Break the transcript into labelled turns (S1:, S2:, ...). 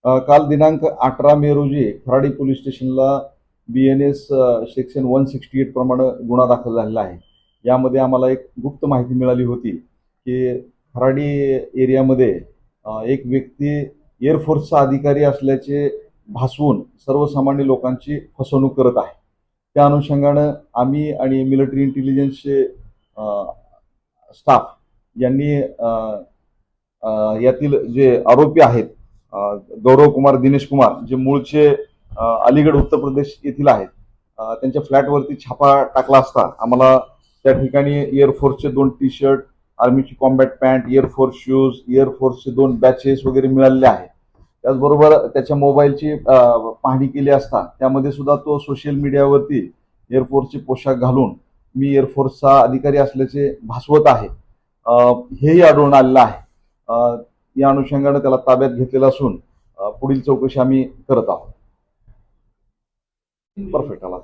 S1: काल दिनांक 18 मे रोजी खराडी पोलीस स्टेशनला BNS सेक्शन 168 प्रमाणे गुन्हा दाखल झालेला आहे. यामध्ये आम्हाला एक गुप्त माहिती मिळाली होती की खराडी एरियामध्ये एक व्यक्ती एअरफोर्सचा अधिकारी असल्याचे भासवून सर्वसामान्य लोकांची फसवणूक करत आहे. त्या अनुषंगानं आम्ही आणि मिलिटरी इंटेलिजन्सचे स्टाफ यांनी यातील जे आरोपी आहेत गौरव कुमार दिनेश कुमार, जे मूळचे अलीगड उत्तर प्रदेश येथील आहेत, त्यांच्या फ्लॅटवरती छापा टाकला असता आम्हाला त्या ठिकाणी एअरफोर्सचे 2 टी-शर्ट, आर्मीची कॉम्बॅट पॅन्ट, एअरफोर्स शूज, एअरफोर्सचे 2 बॅचेस वगैरे मिळालेले आहेत. त्याचबरोबर त्याच्या मोबाईलची पाहणी केली असता त्यामध्ये सुद्धा तो सोशल मीडियावरती एअरफोर्सचे पोशाख घालून मी एअरफोर्सचा अधिकारी असल्याचे भासवत आहे, हेही आढळून आलेलं आहे. या अनुषंगाने त्याला ताब्यात घेतलेला असून पुढील चौकशी आम्ही करत आहोत. परफेक्ट आला.